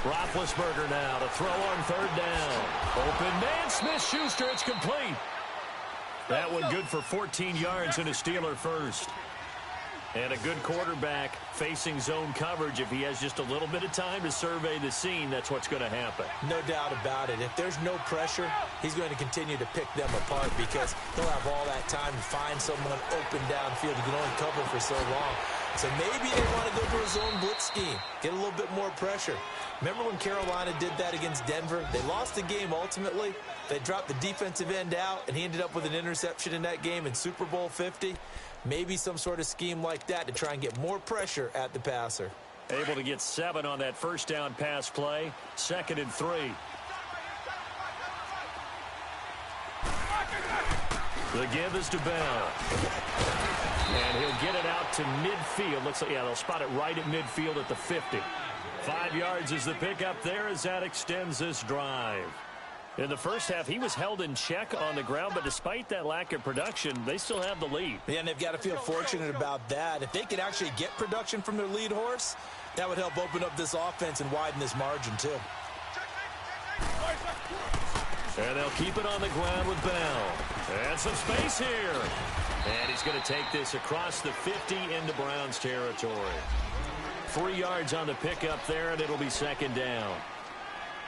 Roethlisberger now to throw on third down. Open man, Smith-Schuster, it's complete. That one good for 14 yards and a Steeler first. And a good quarterback facing zone coverage. If he has just a little bit of time to survey the scene, that's what's going to happen. No doubt about it. If there's no pressure, he's going to continue to pick them apart because he'll have all that time to find someone open downfield. He can only cover for so long. So maybe they want to go to a zone blitz scheme, get a little bit more pressure. Remember when Carolina did that against Denver? They lost the game ultimately. They dropped the defensive end out, and he ended up with an interception in that game in Super Bowl 50. Maybe some sort of scheme like that to try and get more pressure at the passer. Able to get 7 on that first down pass play. 2nd and 3. The give is to Bell. And he'll get it out to midfield. Looks like, yeah, they'll spot it right at midfield at the 50. 5 yards is the pickup there as that extends this drive. In the first half, he was held in check on the ground, but despite that lack of production, they still have the lead. Yeah, and they've got to feel fortunate about that. If they could actually get production from their lead horse, that would help open up this offense and widen this margin, too. And they'll keep it on the ground with Bell. And some space here. And he's going to take this across the 50 into Browns territory. 3 yards on the pickup there, and it'll be 2nd down.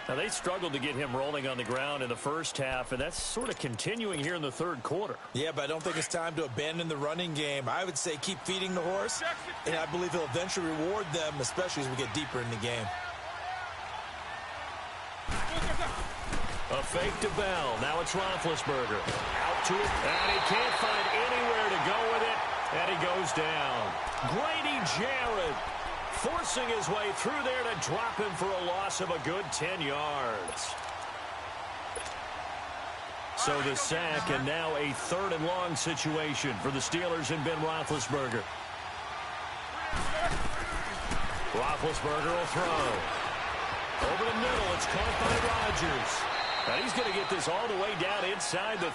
Now, they struggled to get him rolling on the ground in the first half, and that's sort of continuing here in the third quarter. Yeah, but I don't think it's time to abandon the running game. I would say keep feeding the horse, and I believe he'll eventually reward them, especially as we get deeper in the game. A fake to Bell. Now it's Roethlisberger. Out to it, and he can't find anywhere to go with it, and he goes down. Grady Jarrett forcing his way through there to drop him for a loss of a good 10 yards. So the sack, and now a 3rd and long situation for the Steelers and Ben Roethlisberger. Roethlisberger will throw. Over the middle, it's caught by Rodgers. And he's going to get this all the way down inside the...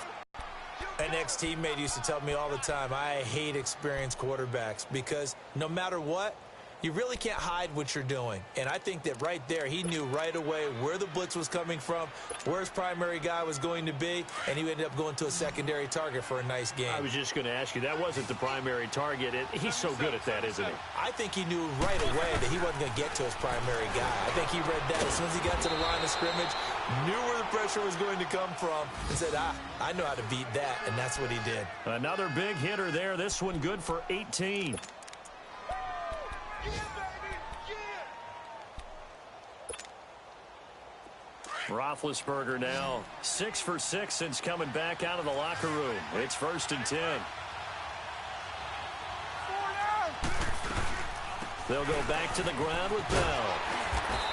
An ex-teammate used to tell me all the time, I hate experienced quarterbacks because no matter what, you really can't hide what you're doing. And I think that right there, he knew right away where the blitz was coming from, where his primary guy was going to be, and he ended up going to a secondary target for a nice game. I was just going to ask you, that wasn't the primary target. He's so good at that, isn't he? I think he knew right away that he wasn't going to get to his primary guy. I think he read that as soon as he got to the line of scrimmage, knew where the pressure was going to come from, and said, I know how to beat that, and that's what he did. Another big hitter there. This one good for 18. Roethlisberger now 6 for 6 since coming back out of the locker room. It's 1st and 10. They'll go back to the ground with Bell.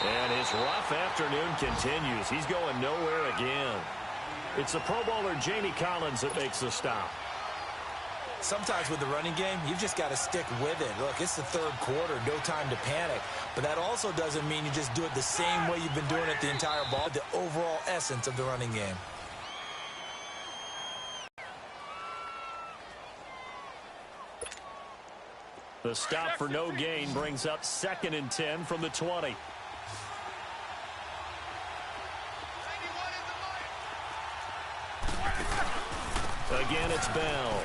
And his rough afternoon continues. He's going nowhere again. It's the Pro Bowler Jamie Collins that makes the stop. Sometimes with the running game, you've just got to stick with it. Look, it's the 3rd quarter, no time to panic. But that also doesn't mean you just do it the same way you've been doing it the entire ball, the overall essence of the running game. The stop for no gain brings up 2nd and 10 from the 20. Again, it's Bell.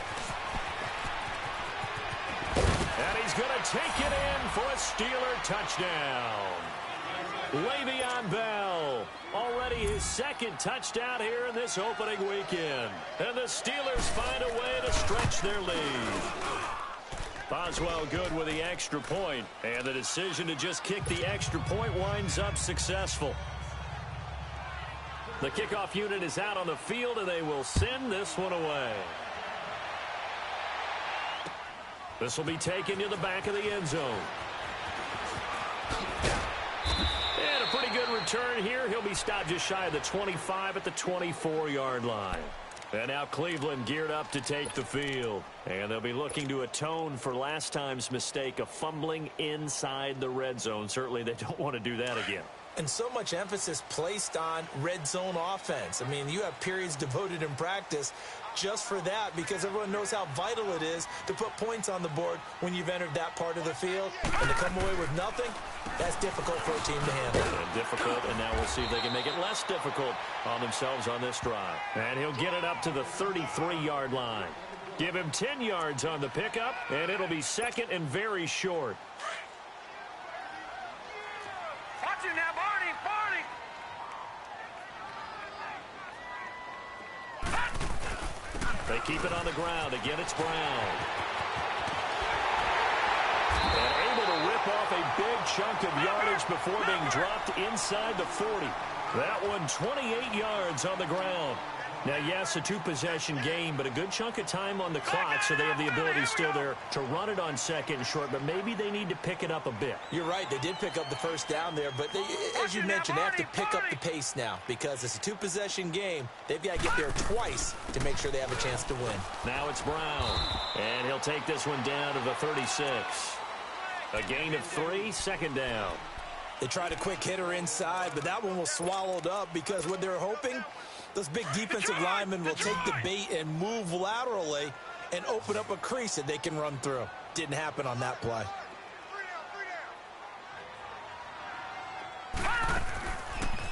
And he's going to take it in for a Steeler touchdown. Le'Veon Bell, already his 2nd touchdown here in this opening weekend. And the Steelers find a way to stretch their lead. Boswell good with the extra point, and the decision to just kick the extra point winds up successful. The kickoff unit is out on the field, and they will send this one away. This will be taken to the back of the end zone. And a pretty good return here. He'll be stopped just shy of the 25 at the 24-yard line. And now Cleveland geared up to take the field. And they'll be looking to atone for last time's mistake of fumbling inside the red zone. Certainly they don't want to do that again. And so much emphasis placed on red zone offense. I mean, you have periods devoted in practice just for that because everyone knows how vital it is to put points on the board when you've entered that part of the field. And to come away with nothing, that's difficult for a team to handle. And difficult, and now we'll see if they can make it less difficult on themselves on this drive. And he'll get it up to the 33-yard line. Give him 10 yards on the pickup, and it'll be second and very short. Watch it now, Barney, Barney. They keep it on the ground. Again, it's Brown. And able to rip off a big chunk of yardage before being dropped inside the 40. That one 28 yards on the ground. Now, yes, a two-possession game, but a good chunk of time on the clock, so they have the ability still there to run it on second and short, but maybe they need to pick it up a bit. You're right. They did pick up the first down there, but they, as you mentioned, they have to pick up the pace now because it's a two-possession game. They've got to get there twice to make sure they have a chance to win. Now it's Brown, and he'll take this one down to the 36. A gain of 3, second down. They tried a quick hitter inside, but that one was swallowed up because what they're hoping, those big defensive linemen will take the bait and move laterally and open up a crease that they can run through. Didn't happen on that play.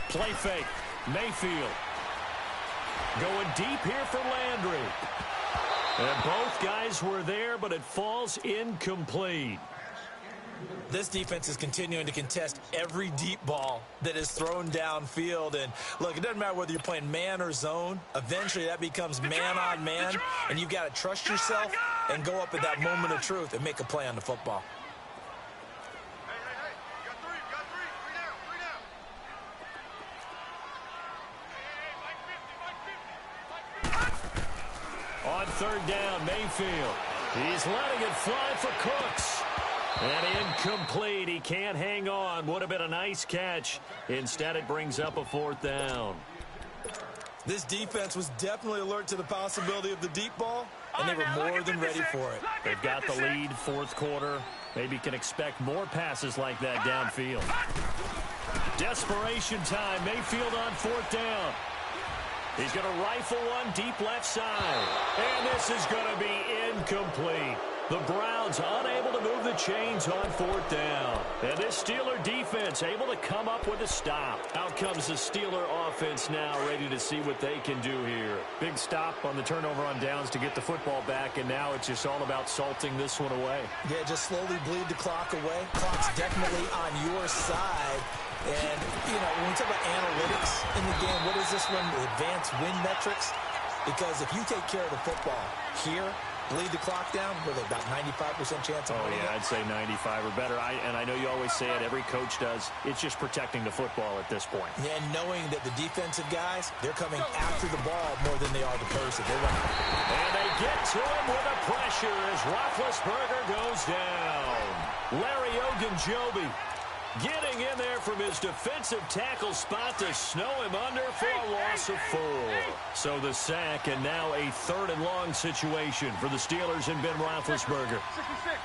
Play fake. Mayfield. Going deep here for Landry. And both guys were there, but it falls incomplete. This defense is continuing to contest every deep ball that is thrown downfield. And, look, it doesn't matter whether you're playing man or zone. Eventually, that becomes man on man, and you've got to trust yourself and go up at that moment of truth and make a play on the football. On third down, Mayfield. He's letting it fly for Cooks. And incomplete. He can't hang on. Would have been a nice catch. Instead, it brings up a fourth down. This defense was definitely alert to the possibility of the deep ball, and they were more than ready for it. They've got the lead, fourth quarter. Maybe can expect more passes like that downfield. Desperation time. Mayfield on fourth down. He's going to rifle one deep left side. And this is going to be incomplete. The Browns unable to move the chains on fourth down. And this Steeler defense able to come up with a stop. Out comes the Steeler offense now, ready to see what they can do here. Big stop on the turnover on downs to get the football back, and now it's just all about salting this one away. Yeah, just slowly bleed the clock away. Clock's definitely on your side. And, you know, when we talk about analytics in the game, what is this one? Advanced win metrics? Because if you take care of the football here, bleed the clock down with about 95% chance of winning. I'd say 95 or better. And I know you always say it, every coach does. It's just protecting the football at this point. Yeah, and knowing that the defensive guys, they're coming after the ball more than they are the person. They're running. And they get to him with a pressure as Roethlisberger goes down. Larry Ogunjobi getting in there from his defensive tackle spot to snow him under for a loss of 4. So the sack, and now a third and long situation for the Steelers and Ben Roethlisberger. 66.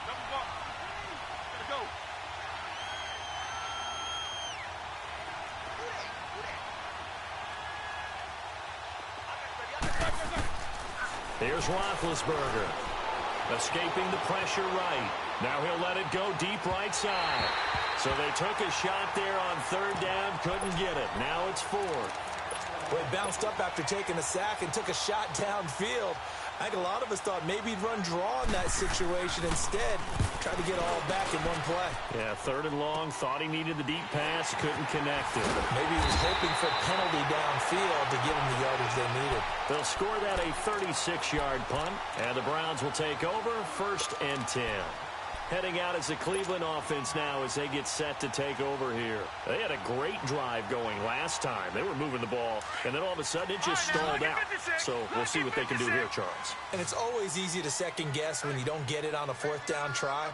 Double ball. Gotta go. Here's Roethlisberger. Escaping the pressure right. Now he'll let it go deep right side. So they took a shot there on third down, couldn't get it. Now it's 4. Well, he bounced up after taking a sack and took a shot downfield. I think a lot of us thought maybe he'd run draw in that situation. Instead, tried to get all back in one play. Yeah, third and long, thought he needed the deep pass, couldn't connect it. Maybe he was hoping for a penalty downfield to give him the yardage they needed. They'll score that a 36-yard punt, and the Browns will take over, 1st and 10. Heading out as the Cleveland offense now as they get set to take over here. They had a great drive going last time. They were moving the ball, and then all of a sudden it just stalled out. So we'll see what they can do here, Charles. And it's always easy to second guess when you don't get it on a fourth down try.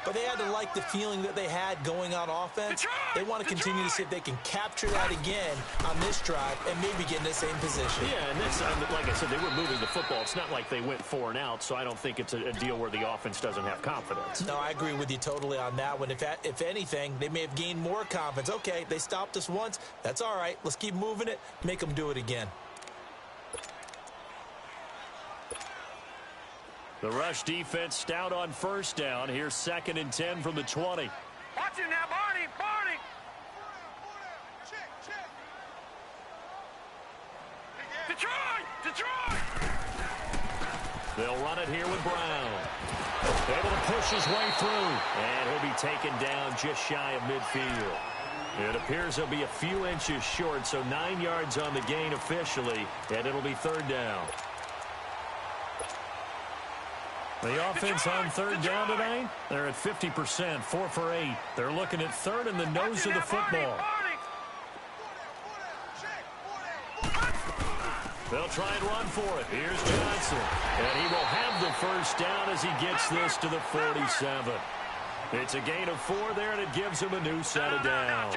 but they had to like the feeling that they had going on offense. They want to continue to see if they can capture that again on this drive and maybe get in the same position. Yeah, and this, like I said, they were moving the football. It's not like they went 4 and out, so I don't think it's a deal where the offense doesn't have confidence. No, I agree with you totally on that one. If anything, they may have gained more confidence. Okay, they stopped us once. That's all right. Let's keep moving it. Make them do it again. The rush defense stout on first down. Here's 2nd and 10 from the 20. Watch it now, Barney. Barney. Detroit. Detroit. They'll run it here with Brown. Able to push his way through. And he'll be taken down just shy of midfield. It appears he'll be a few inches short, so 9 yards on the gain officially, and it'll be 3rd down. The offense on 3rd down tonight, they're at 50%, 4 for 8. They're looking at 3rd in the nose of the football. They'll try and run for it. Here's Johnson. And he will have the first down as he gets this to the 47. It's a gain of 4 there, and it gives him a new set of downs.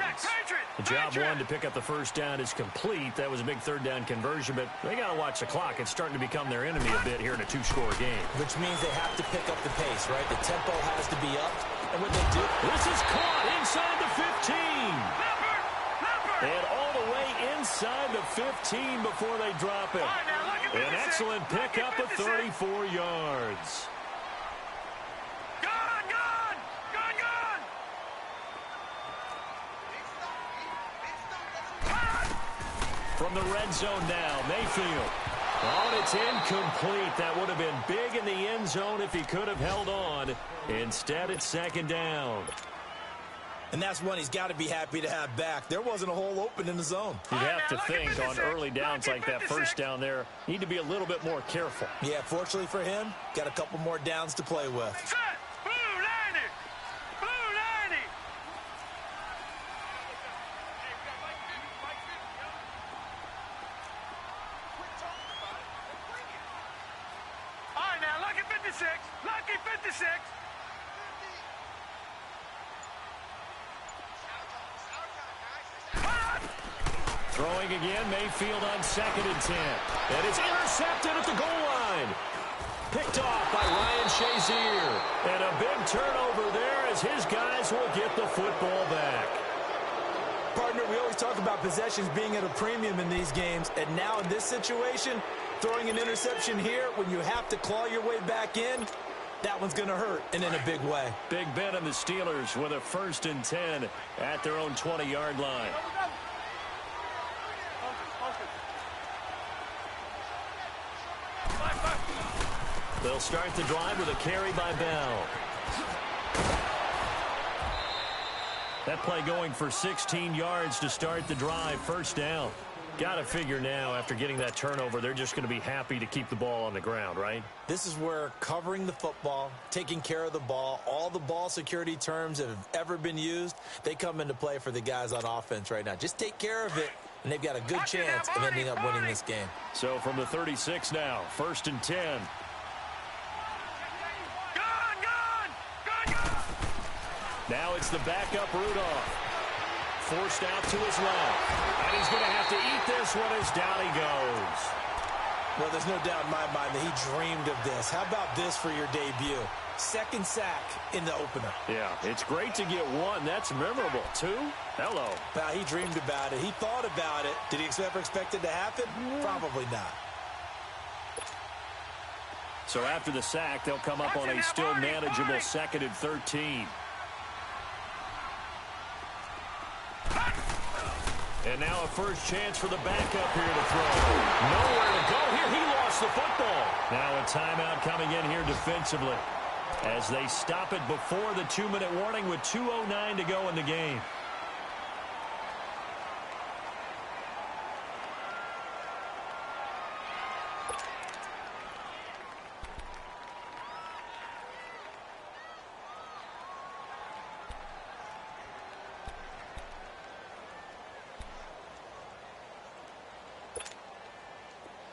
The job 1 to pick up the first down is complete. That was a big 3rd down conversion, but they got to watch the clock. It's starting to become their enemy a bit here in a 2-score game. Which means they have to pick up the pace, right? The tempo has to be up. And when they do, this is caught inside the 15. And all the way inside the 15 before they drop it. An excellent pickup of 34 yards. From the red zone now, Mayfield. Oh, and it's incomplete. That would have been big in the end zone if he could have held on. Instead, it's 2nd down. And that's one he's got to be happy to have back. There wasn't a hole open in the zone. You'd have to think on early downs like that first down there, need to be a little bit more careful. Yeah, fortunately for him, got a couple more downs to play with. Lucky 56. Throwing again, Mayfield on 2nd and 10. And it's intercepted at the goal line. Picked off by Ryan Shazier. And a big turnover there as his guys will get the football back. Partner, we always talk about possessions being at a premium in these games. And now in this situation, throwing an interception here when you have to claw your way back in, that one's going to hurt, and in a big way. Big bet on the Steelers with a 1st and 10 at their own 20-yard line. They'll start the drive with a carry by Bell. That play going for 16 yards to start the drive, 1st down. Got to figure now, after getting that turnover, they're just going to be happy to keep the ball on the ground, right? This is where covering the football, taking care of the ball, all the ball security terms that have ever been used, they come into play for the guys on offense right now. Just take care of it, and they've got a good chance of ending up winning this game. So from the 36 now, 1st and 10. Now it's the backup Rudolph. Forced out to his left. And he's going to have to eat this one as down he goes. Well, there's no doubt in my mind that he dreamed of this. How about this for your debut? 2nd sack in the opener. Yeah, it's great to get 1. That's memorable. 2? Hello. Now, he dreamed about it. He thought about it. Did he ever expect it to happen? Probably not. So after the sack, they'll come up on a still manageable 2nd and 13. And now a first chance for the backup here to throw. Nowhere to go here. He lost the football. Now a timeout coming in here defensively as they stop it before the 2-minute warning with 2:09 to go in the game.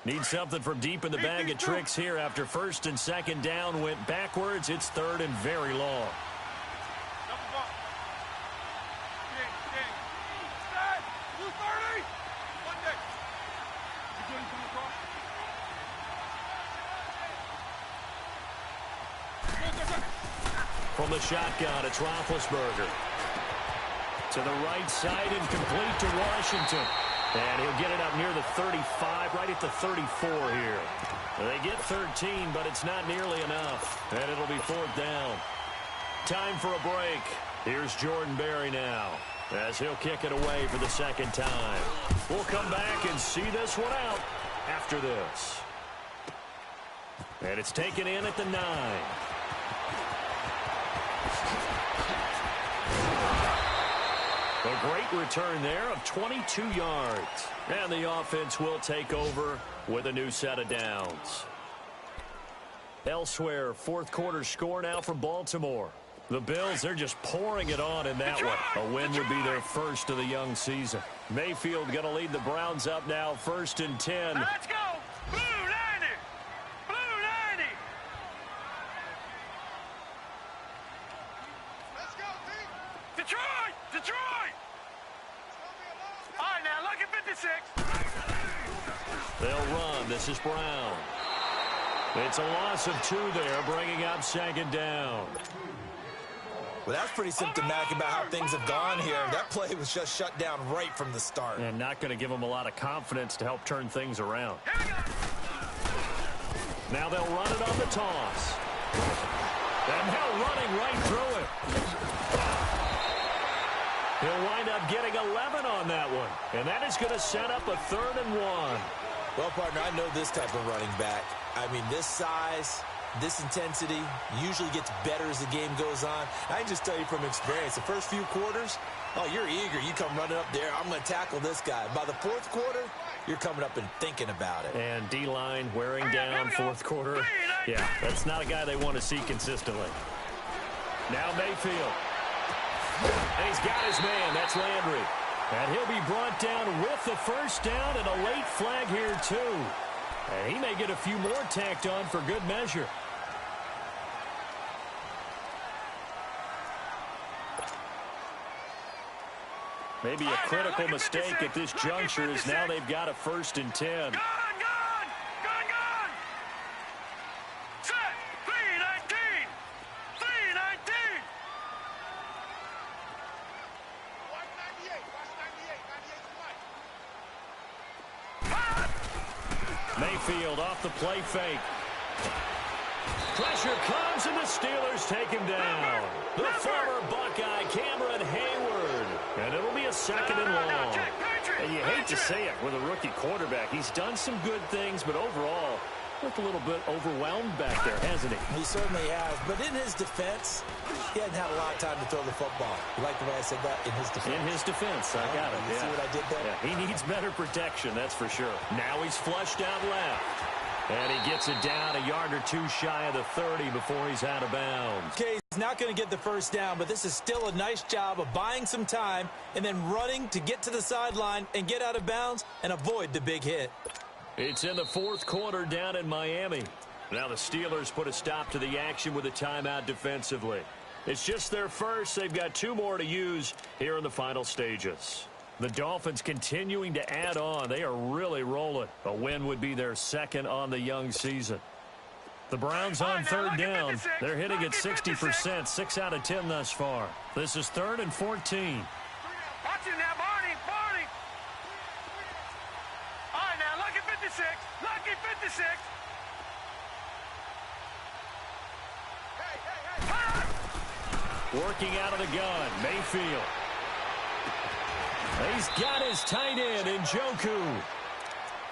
Need something from deep in the bag of tricks here after 1st and 2nd down went backwards. It's 3rd and very long. From the shotgun, it's Roethlisberger. To the right side and complete to Washington. And he'll get it up near the 35, right at the 34 here. They get 13, but it's not nearly enough. And it'll be 4th down. Time for a break. Here's Jordan Berry now, as he'll kick it away for the 2nd time. We'll come back and see this one out after this. And it's taken in at the 9. A great return there of 22 yards. And the offense will take over with a new set of downs. Elsewhere, 4th quarter score now for Baltimore. The Bills, they're just pouring it on in that one. A win would be their first of the young season. Mayfield going to lead the Browns up now, 1st and 10. Let's go! Blue 90! Blue 90! Let's go, team! Detroit! Detroit! All right, now, look at 56. They'll run. This is Brown. It's a loss of 2 there, bringing up 2nd down. Well, that's pretty symptomatic about how things have gone here. That play was just shut down right from the start. And not going to give them a lot of confidence to help turn things around. Now they'll run it on the toss. And now running right through it. He'll wind up getting 11 on that one. And that is going to set up a 3rd and 1. Well, partner, I know this type of running back. I mean, this size, this intensity usually gets better as the game goes on. I can just tell you from experience, the first few quarters, oh, you're eager. You come running up there, I'm going to tackle this guy. By the 4th quarter, you're coming up and thinking about it. And D-line wearing down 4th quarter. Yeah, that's not a guy they want to see consistently. Now Mayfield. And he's got his man. That's Landry. And he'll be brought down with the 1st down and a late flag here, too. And he may get a few more tacked on for good measure. Maybe a critical mistake at this juncture is now they've got a 1st and 10. Gone, gone! Gone, gone! Set! 319! 319! Watch 98! Watch 98! 98 Mayfield off the play fake. Pressure comes and the Steelers take him down. The former Buckeye, Cameron Hayward. And it'll be a 2nd and long. And you hate to say it with a rookie quarterback. He's done some good things, but overall, looked a little bit overwhelmed back there, hasn't he? He certainly has. But in his defense, he hasn't had a lot of time to throw the football. You like the way I said that? In his defense. In his defense. I got it. You see what I did there? Yeah, he needs better protection, that's for sure. Now he's flushed out left. And he gets it down a yard or 2 shy of the 30 before he's out of bounds. Okay, he's not going to get the 1st down, but this is still a nice job of buying some time and then running to get to the sideline and get out of bounds and avoid the big hit. It's in the 4th quarter down in Miami. Now the Steelers put a stop to the action with a timeout defensively. It's just their first. They've got 2 more to use here in the final stages. The Dolphins continuing to add on. They are really rolling. A win would be their 2nd on the young season. The Browns on 3rd down. They're hitting at 60%, 6 out of 10 thus far. This is 3rd and 14. Watch it now, Barney, Barney. All right, now, look at 56. Look at 56. Working out of the gun, Mayfield. He's got his tight end, Njoku.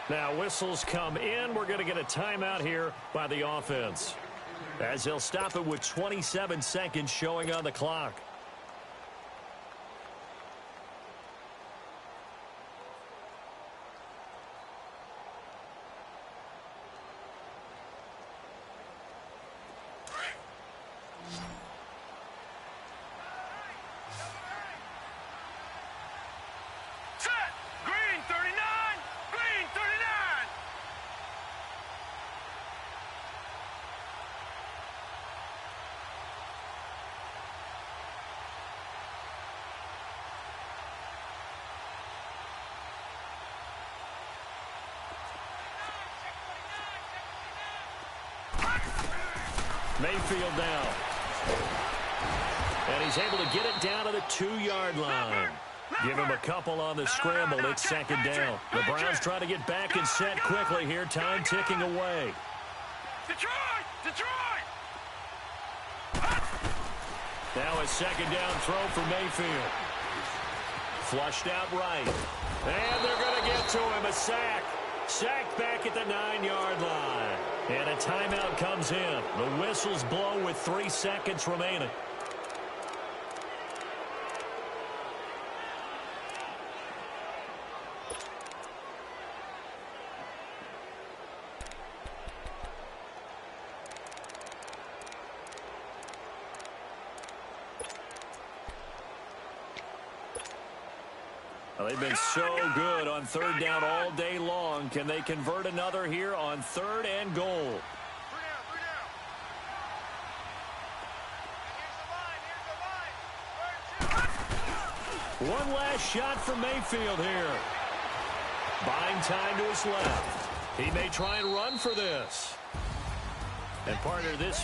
Now whistles come in. We're going to get a timeout here by the offense, as they'll stop it with 27 seconds showing on the clock. Mayfield down. And he's able to get it down to the 2-yard line. Give him a couple on the scramble. It's second down. The Browns try to get back and set quickly here. Time ticking away. Detroit! Detroit! Now a second down throw for Mayfield. Flushed out right. And they're going to get to him. A sack. Sacked back at the 9-yard line. And a timeout comes in. The whistles blow with 3 seconds remaining. Well, they've been so good on third down all day long. Can they convert another here on 3rd and goal? 3 down, 3 down. Here's the line. One last shot from Mayfield here. Buying time to his left. He may try and run for this. And partner, this